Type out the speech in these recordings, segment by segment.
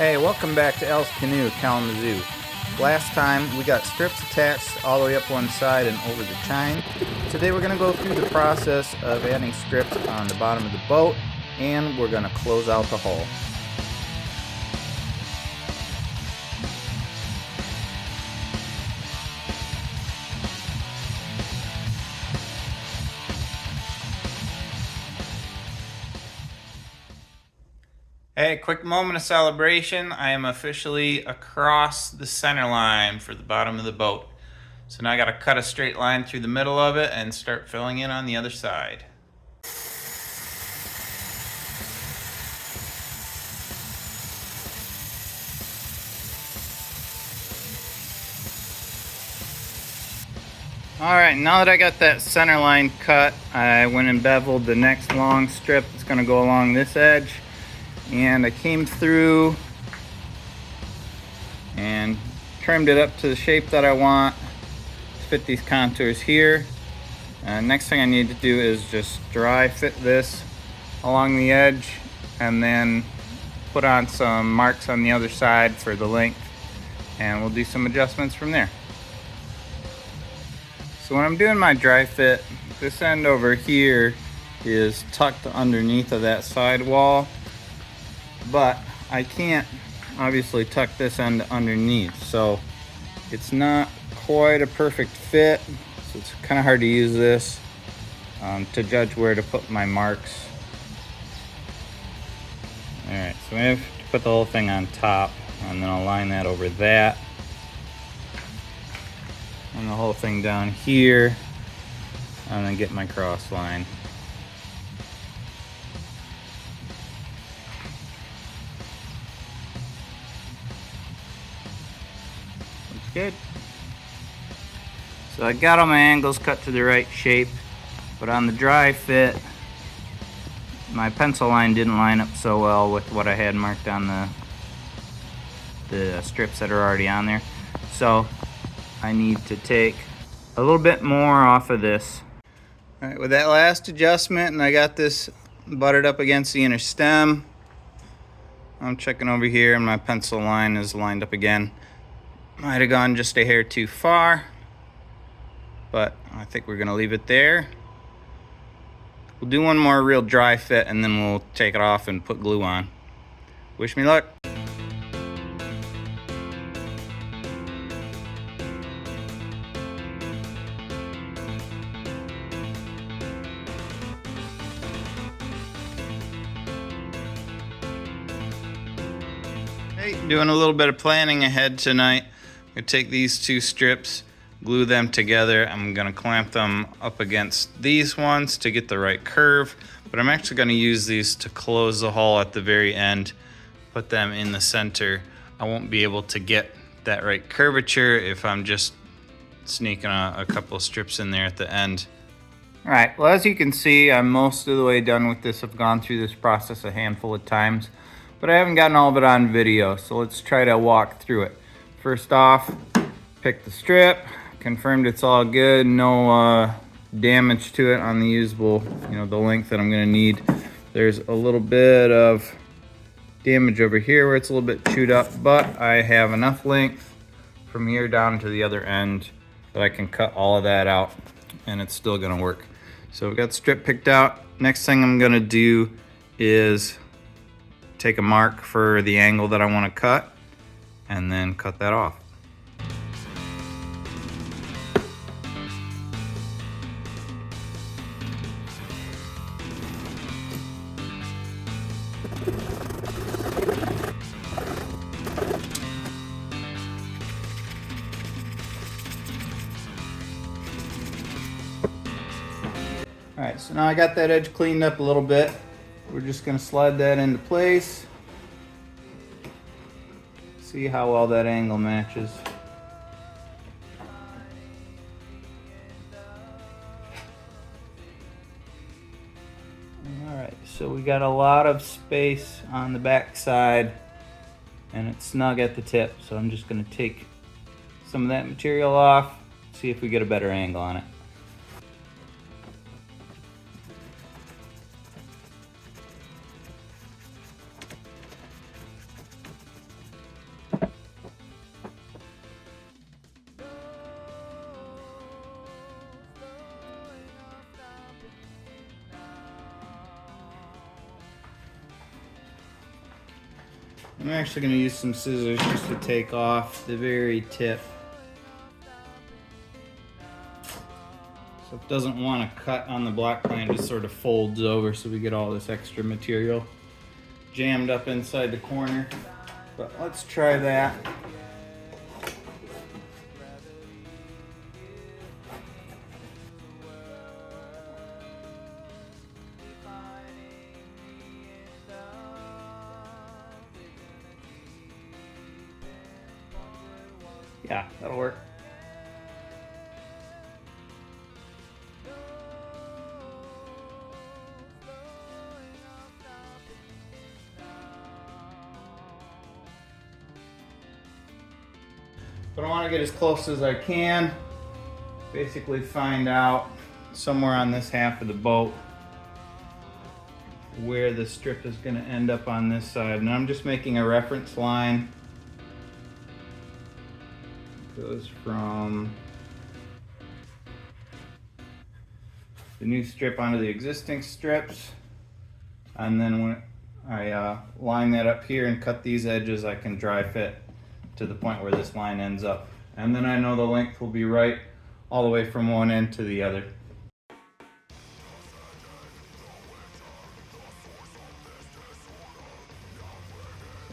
Hey, welcome back to Al's Canoe, Kalamazoo. Last time we got strips attached all the way up one side and over the chine. Today we're going to go through the process of adding strips on the bottom of the boat, and we're going to close out the hull. Hey, quick moment of celebration. I am officially across the center line for the bottom of the boat. So now I got to cut a straight line through the middle of it and start filling in on the other side. Alright, now that I got that center line cut, I went and beveled the next long strip that's going to go along this edge. And I came through and trimmed it up to the shape that I want to fit these contours here. Next thing I need to do is just dry fit this along the edge and then put on some marks on the other side for the length, and we'll do some adjustments from there. So when I'm doing my dry fit, this end over here is tucked underneath of that side wall, but I can't obviously tuck this end underneath, so it's not quite a perfect fit. So it's kind of hard to use this to judge where to put my marks. Alright, so I have to put the whole thing on top, and then I'll line that over that. And the whole thing down here, and then get my cross line. Looks good. So I got all my angles cut to the right shape, but on the dry fit, my pencil line didn't line up so well with what I had marked on the strips that are already on there. So I need to take a little bit more off of this. All right, with that last adjustment, and I got this butted up against the inner stem, I'm checking over here and my pencil line is lined up again. Might have gone just a hair too far, but I think we're gonna leave it there. We'll do one more real dry fit and then we'll take it off and put glue on. Wish me luck. Hey, doing a little bit of planning ahead tonight. I'm gonna take these two strips, glue them together. I'm gonna clamp them up against these ones to get the right curve, but I'm actually gonna use these to close the hull at the very end, put them in the center. I won't be able to get that right curvature if I'm just sneaking a couple of strips in there at the end. All right, well, as you can see, I'm most of the way done with this. I've gone through this process a handful of times, but I haven't gotten all of it on video, so let's try to walk through it. First off, pick the strip, confirmed it's all good, no damage to it on the usable, the length that I'm gonna need. There's a little bit of damage over here where it's a little bit chewed up, but I have enough length from here down to the other end that I can cut all of that out and it's still gonna work. So we've got the strip picked out. Next thing I'm gonna do is take a mark for the angle that I wanna cut and then cut that off. All right, so now I got that edge cleaned up a little bit. We're just gonna slide that into place. See how well that angle matches. All right, so we got a lot of space on the back side and it's snug at the tip. So I'm just gonna take some of that material off, see if we get a better angle on it. I'm actually going to use some scissors just to take off the very tip. So it doesn't want to cut on the block plan, it just sort of folds over so we get all this extra material jammed up inside the corner. But let's try that. Yeah, that'll work. But I want to get as close as I can. Basically find out somewhere on this half of the boat where the strip is going to end up on this side. And I'm just making a reference line. It goes from the new strip onto the existing strips. And then when I line that up here and cut these edges, I can dry fit to the point where this line ends up. And then I know the length will be right all the way from one end to the other.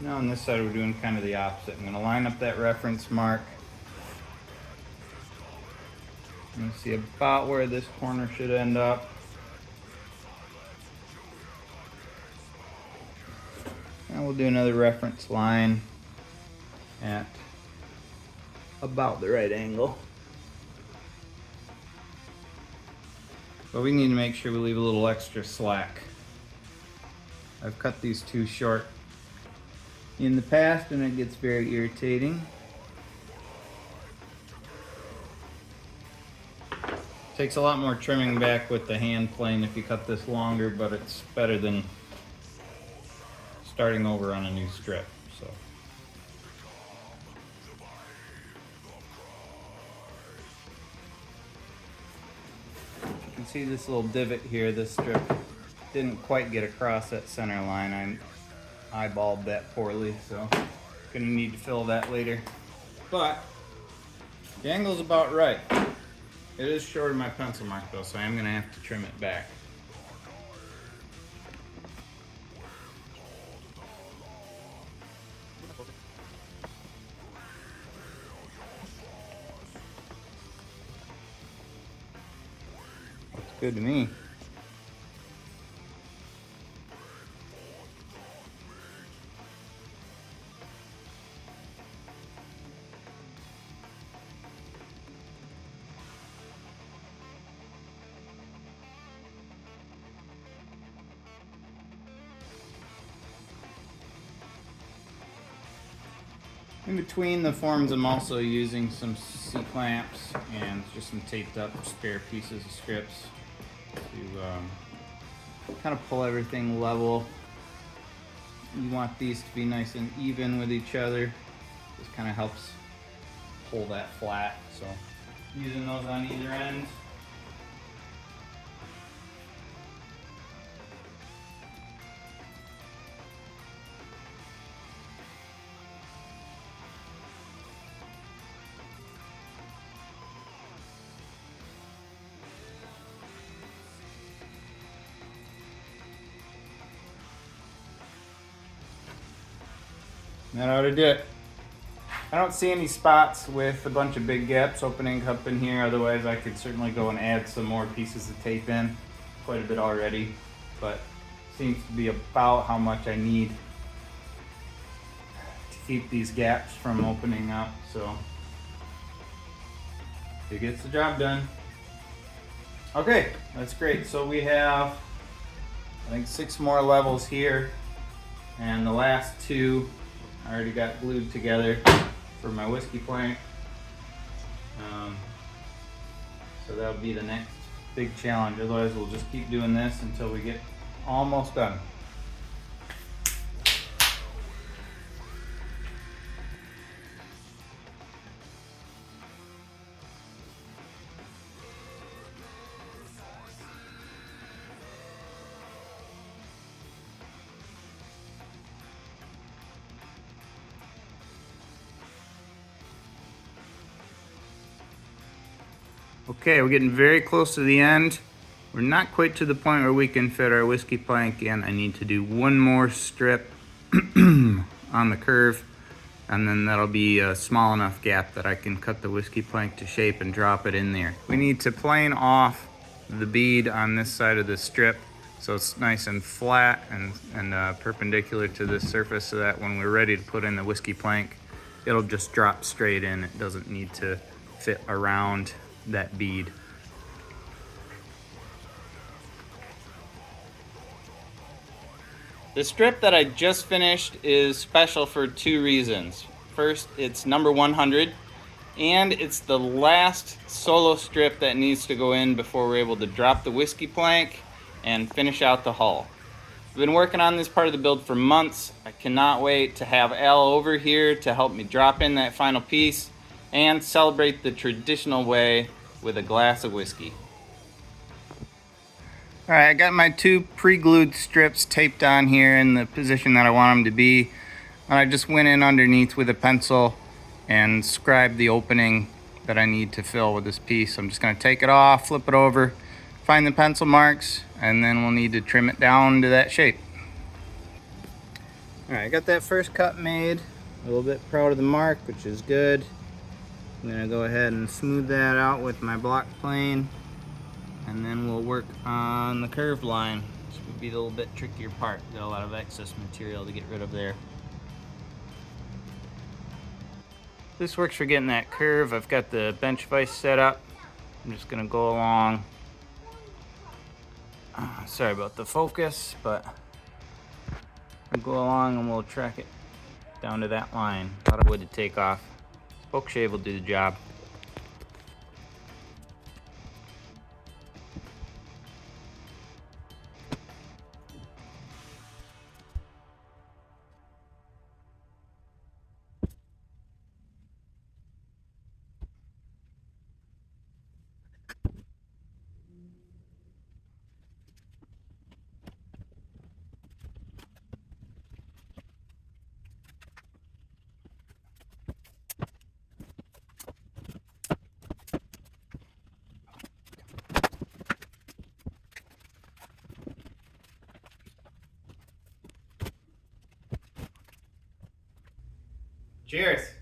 Now on this side we're doing kind of the opposite. I'm going to line up that reference mark. I'm going to see about where this corner should end up. And we'll do another reference line at about the right angle. But we need to make sure we leave a little extra slack. I've cut these too short in the past and it gets very irritating. Takes a lot more trimming back with the hand plane if you cut this longer, but it's better than starting over on a new strip. So. You can see this little divot here, this strip didn't quite get across that center line. I eyeballed that poorly, so gonna need to fill that later. But the angle's about right. It is short of my pencil mark though, so I am gonna have to trim it back. Looks good to me. In between the forms, I'm also using some C-clamps and just some taped up spare pieces of strips to kind of pull everything level. You want these to be nice and even with each other. This kind of helps pull that flat. So using those on either end. That ought to do it. I don't see any spots with a bunch of big gaps opening up in here. Otherwise, I could certainly go and add some more pieces of tape in. Quite a bit already, but seems to be about how much I need to keep these gaps from opening up. So it gets the job done. Okay, that's great. So we have, I think, 6 more levels here, and the last 2 I already got glued together for my whiskey plank. So that'll be the next big challenge. Otherwise, we'll just keep doing this until we get almost done. Okay, we're getting very close to the end. We're not quite to the point where we can fit our whiskey plank in. I need to do one more strip on the curve, and then that'll be a small enough gap that I can cut the whiskey plank to shape and drop it in there. We need to plane off the bead on this side of the strip so it's nice and flat and perpendicular to the surface, so that when we're ready to put in the whiskey plank, it'll just drop straight in. It doesn't need to fit around that bead. The strip that I just finished is special for two reasons. First, it's number 100, and it's the last solo strip that needs to go in before we're able to drop the whiskey plank and finish out the hull. I've been working on this part of the build for months. I cannot wait to have Al over here to help me drop in that final piece and celebrate the traditional way with a glass of whiskey. All right, I got my two pre-glued strips taped on here in the position that I want them to be. And I just went in underneath with a pencil and scribed the opening that I need to fill with this piece. I'm just gonna take it off, flip it over, find the pencil marks, and then we'll need to trim it down to that shape. All right, I got that first cut made. A little bit proud of the mark, which is good. I'm gonna go ahead and smooth that out with my block plane, and then we'll work on the curved line, which would be the little bit trickier part. Got a lot of excess material to get rid of there. This works for getting that curve. I've got the bench vise set up. I'm just gonna go along. Sorry about the focus, but I'll go along and we'll track it down to that line. A lot of wood to take off. Spoke shave will do the job. Cheers.